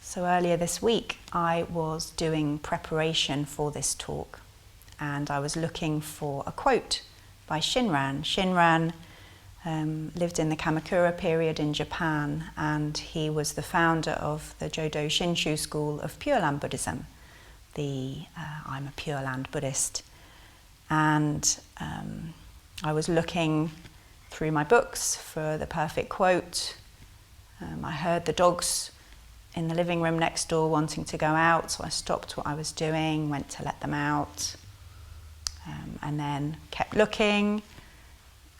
So earlier this week I was doing preparation for this talk and I was looking for a quote by Shinran. Shinran lived in the Kamakura period in Japan, and he was the founder of the Jodo Shinshu school of Pure Land Buddhism. I'm a Pure Land Buddhist. And I was looking through my books for the perfect quote. I heard the dogs in the living room next door wanting to go out, so I stopped what I was doing, went to let them out, and then kept looking.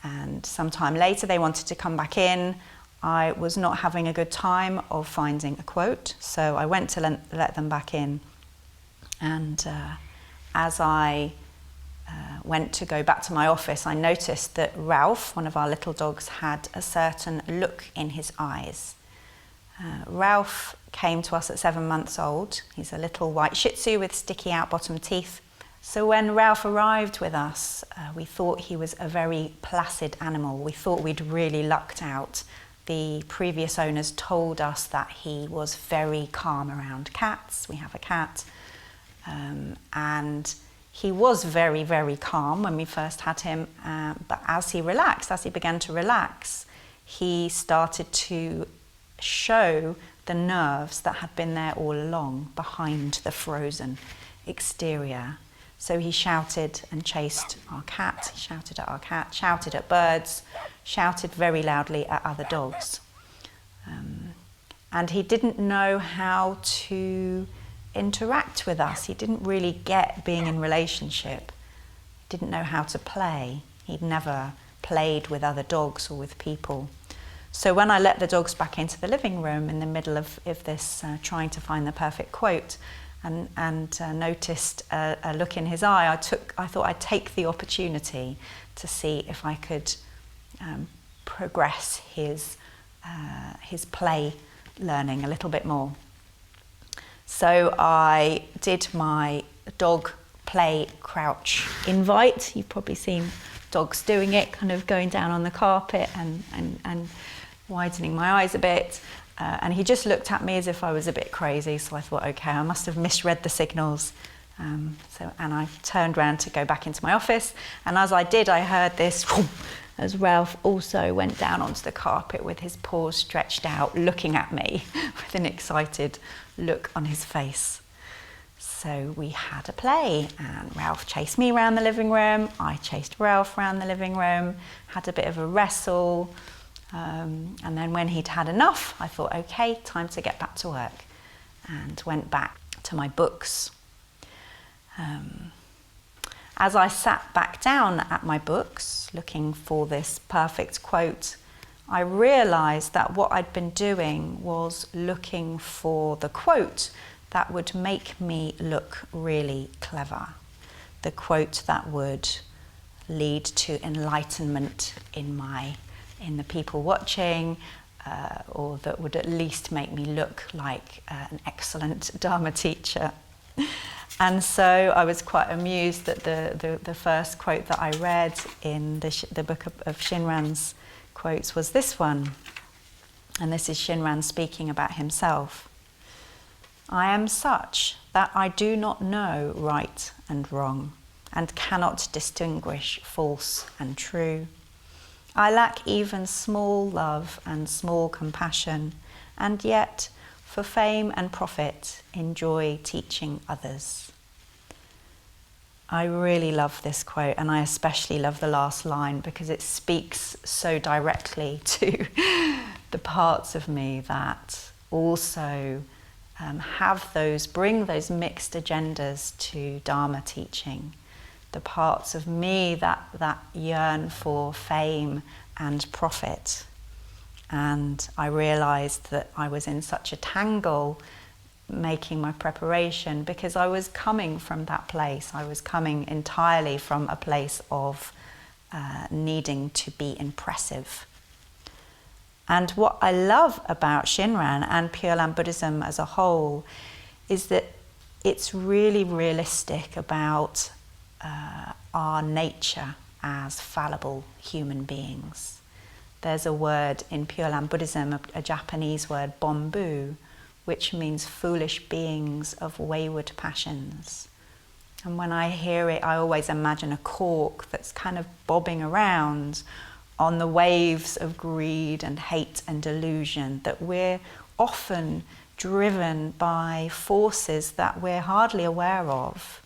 And sometime later they wanted to come back in. I was not having a good time of finding a quote, so I went to let them back in. And as I went to go back to my office, I noticed that Ralph, one of our little dogs, had a certain look in his eyes. Ralph came to us at 7 months old. He's a little white Shih Tzu with sticky out bottom teeth. So when Ralph arrived with us, we thought he was a very placid animal. We thought we'd really lucked out. The previous owners told us that he was very calm around cats. We have a cat. And he was very, very calm when we first had him. But as he began to relax, he started to show the nerves that had been there all along behind the frozen exterior. So he shouted and chased our cat, he shouted at our cat, shouted at birds, shouted very loudly at other dogs. And he didn't know how to interact with us. He didn't really get being in relationship. He didn't know how to play. He'd never played with other dogs or with people. So when I let the dogs back into the living room in the middle of this trying to find the perfect quote, and noticed a look in his eye, I thought I'd take the opportunity to see if I could progress his play learning a little bit more. So I did my dog play crouch invite. You've probably seen dogs doing it, kind of going down on the carpet and widening my eyes a bit. And he just looked at me as if I was a bit crazy, so I thought, okay, I must have misread the signals. And I turned around to go back into my office, and as I did, I heard this whoom, as Ralph also went down onto the carpet with his paws stretched out, looking at me with an excited look on his face. So we had a play, and Ralph chased me around the living room, I chased Ralph around the living room, had a bit of a wrestle. And then when he'd had enough, I thought, okay, time to get back to work, and went back to my books. As I sat back down at my books, looking for this perfect quote, I realised that what I'd been doing was looking for the quote that would make me look really clever, the quote that would lead to enlightenment in the people watching, or that would at least make me look like an excellent Dharma teacher. And so I was quite amused that the first quote that I read in the book of Shinran's quotes was this one. And this is Shinran speaking about himself. I am such that I do not know right and wrong, and cannot distinguish false and true. I lack even small love and small compassion, and yet, for fame and profit, enjoy teaching others. I really love this quote, and I especially love the last line because it speaks so directly to the parts of me that also bring those mixed agendas to Dharma teaching. The parts of me that yearn for fame and profit. And I realised that I was in such a tangle making my preparation because I was coming from that place. I was coming entirely from a place of needing to be impressive. And what I love about Shinran and Pure Land Buddhism as a whole is that it's really realistic about our nature as fallible human beings. There's a word in Pure Land Buddhism, a Japanese word, bombu, which means foolish beings of wayward passions. And when I hear it, I always imagine a cork that's kind of bobbing around on the waves of greed and hate and delusion, that we're often driven by forces that we're hardly aware of.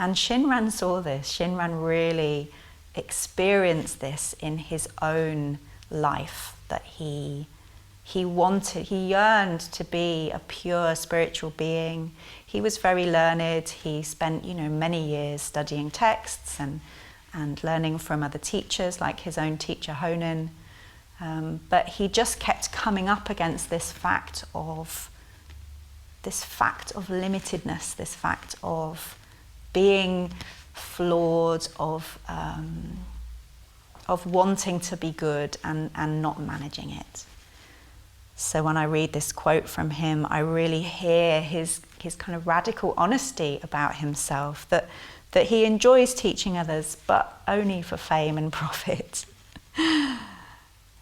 And Shinran saw this. Shinran really experienced this in his own life, that he yearned to be a pure spiritual being. He was very learned. He spent, many years studying texts and learning from other teachers, like his own teacher Honen. But he just kept coming up against this fact of limitedness, this fact of being flawed, of wanting to be good and not managing it. So when I read this quote from him, I really hear his kind of radical honesty about himself, that he enjoys teaching others, but only for fame and profit.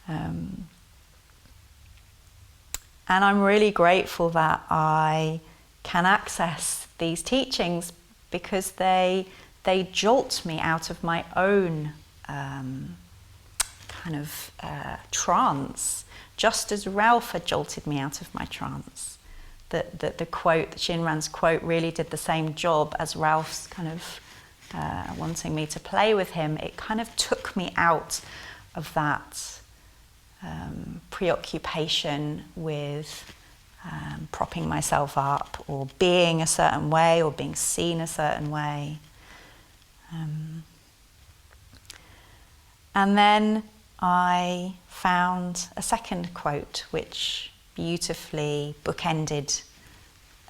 And I'm really grateful that I can access these teachings, because they jolt me out of my own trance, just as Ralph had jolted me out of my trance. That the quote, Shinran's quote, really did the same job as Ralph's kind of wanting me to play with him. It kind of took me out of that preoccupation with propping myself up, or being a certain way, or being seen a certain way. And then I found a second quote which beautifully bookended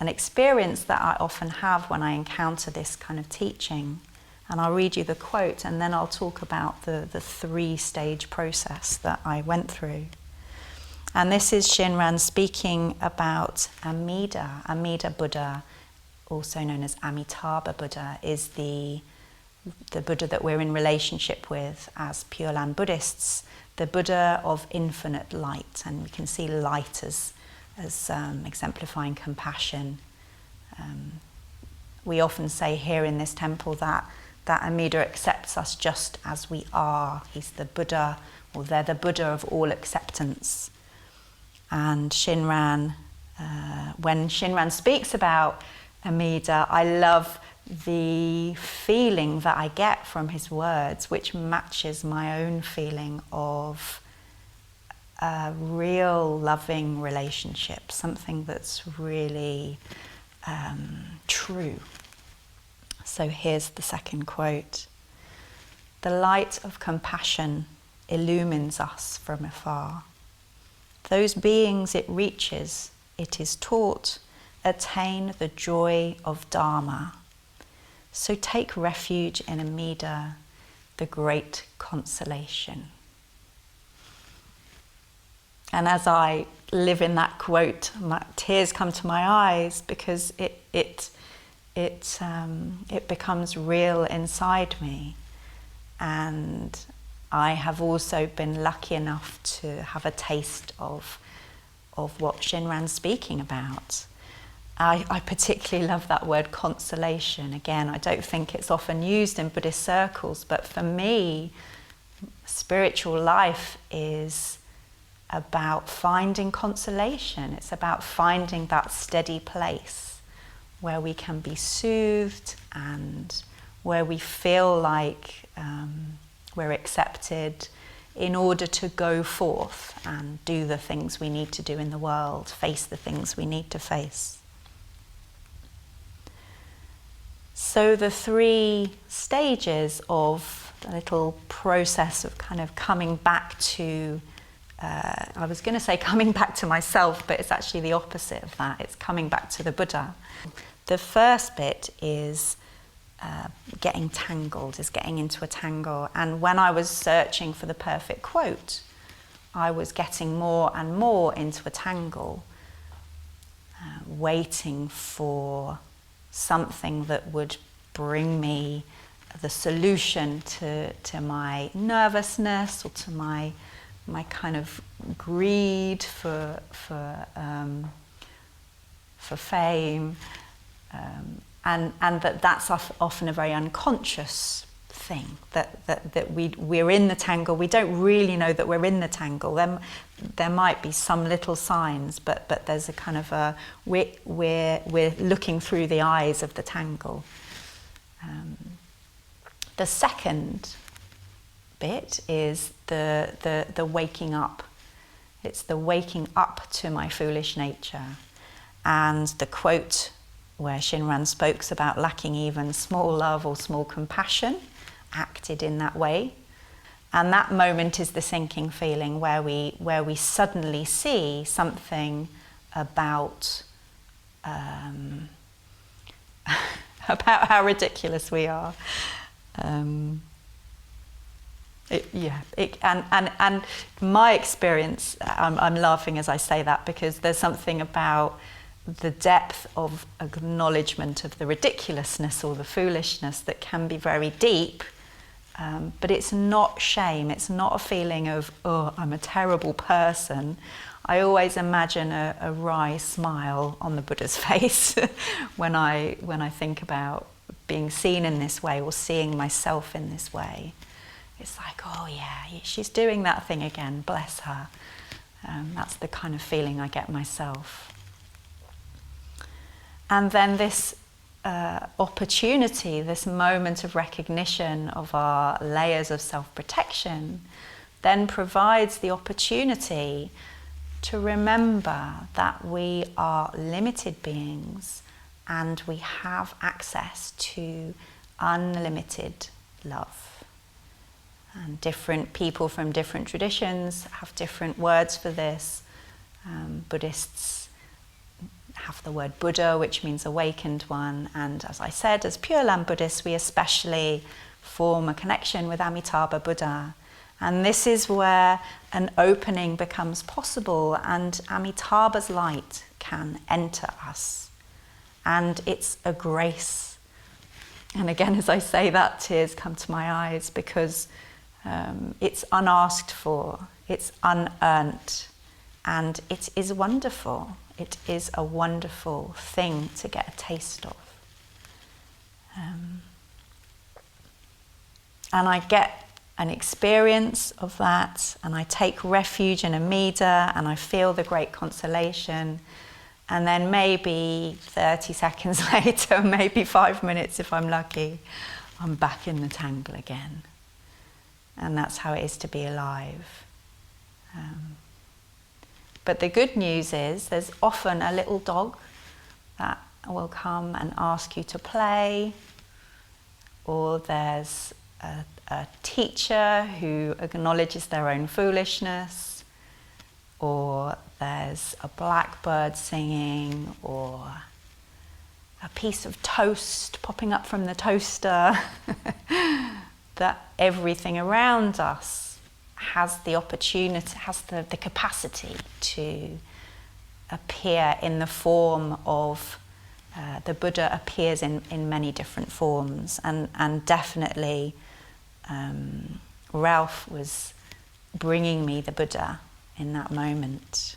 an experience that I often have when I encounter this kind of teaching. And I'll read you the quote, and then I'll talk about the 3-stage process that I went through. And this is Shinran speaking about Amida Buddha, also known as Amitabha Buddha, is the Buddha that we're in relationship with as Pure Land Buddhists, the Buddha of infinite light. And we can see light as exemplifying compassion. We often say here in this temple that Amida accepts us just as we are. He's the Buddha, or they're the Buddha of all acceptance. And Shinran, when Shinran speaks about Amida, I love the feeling that I get from his words, which matches my own feeling of a real loving relationship, something that's really true. So here's the second quote. The light of compassion illumines us from afar. Those beings it reaches, it is taught, attain the joy of Dharma. So take refuge in Amida, the great consolation. And as I live in that quote, tears come to my eyes, because it becomes real inside me. And I have also been lucky enough to have a taste of what Shinran's speaking about. I particularly love that word consolation. Again, I don't think it's often used in Buddhist circles, but for me, spiritual life is about finding consolation. It's about finding that steady place where we can be soothed and where we feel like we're accepted in order to go forth and do the things we need to do in the world, face the things we need to face. So the 3 stages of the little process of kind of coming back to, I was going to say coming back to myself, but it's actually the opposite of that. It's coming back to the Buddha. The first bit is getting tangled, is getting into a tangle. And when I was searching for the perfect quote, I was getting more and more into a tangle, waiting for something that would bring me the solution to my nervousness, or to my for fame, and that's often a very unconscious thing, that we're in the tangle. We don't really know that we're in the tangle. There might be some little signs, but there's a kind of we're looking through the eyes of the tangle. The second bit is the waking up. It's the waking up to my foolish nature. And the quote where Shinran spoke about lacking even small love or small compassion acted in that way. And that moment is the sinking feeling where we suddenly see something about about how ridiculous we are. And my experience, I'm laughing as I say that, because there's something about the depth of acknowledgement of the ridiculousness or the foolishness that can be very deep, but it's not shame. It's not a feeling of, oh, I'm a terrible person. I always imagine a wry smile on the Buddha's face when I think about being seen in this way or seeing myself in this way. It's like, oh yeah, she's doing that thing again, bless her. That's the kind of feeling I get myself. And then this opportunity, this moment of recognition of our layers of self-protection, then provides the opportunity to remember that we are limited beings and we have access to unlimited love. And different people from different traditions have different words for this. Buddhists have the word Buddha, which means awakened one. And as I said, as Pure Land Buddhists, we especially form a connection with Amitabha Buddha. And this is where an opening becomes possible and Amitabha's light can enter us. And it's a grace. And again, as I say that, tears come to my eyes because it's unasked for, it's unearned, and it is wonderful. It is a wonderful thing to get a taste of. And I get an experience of that, and I take refuge in Amida, and I feel the great consolation. And then maybe 30 seconds later, maybe 5 minutes if I'm lucky, I'm back in the tangle again. And that's how it is to be alive. But the good news is there's often a little dog that will come and ask you to play, or there's a teacher who acknowledges their own foolishness, or there's a blackbird singing, or a piece of toast popping up from the toaster. That everything around us has the opportunity, has the capacity to appear in the form of the Buddha appears in many different forms, and definitely Ralph was bringing me the Buddha in that moment.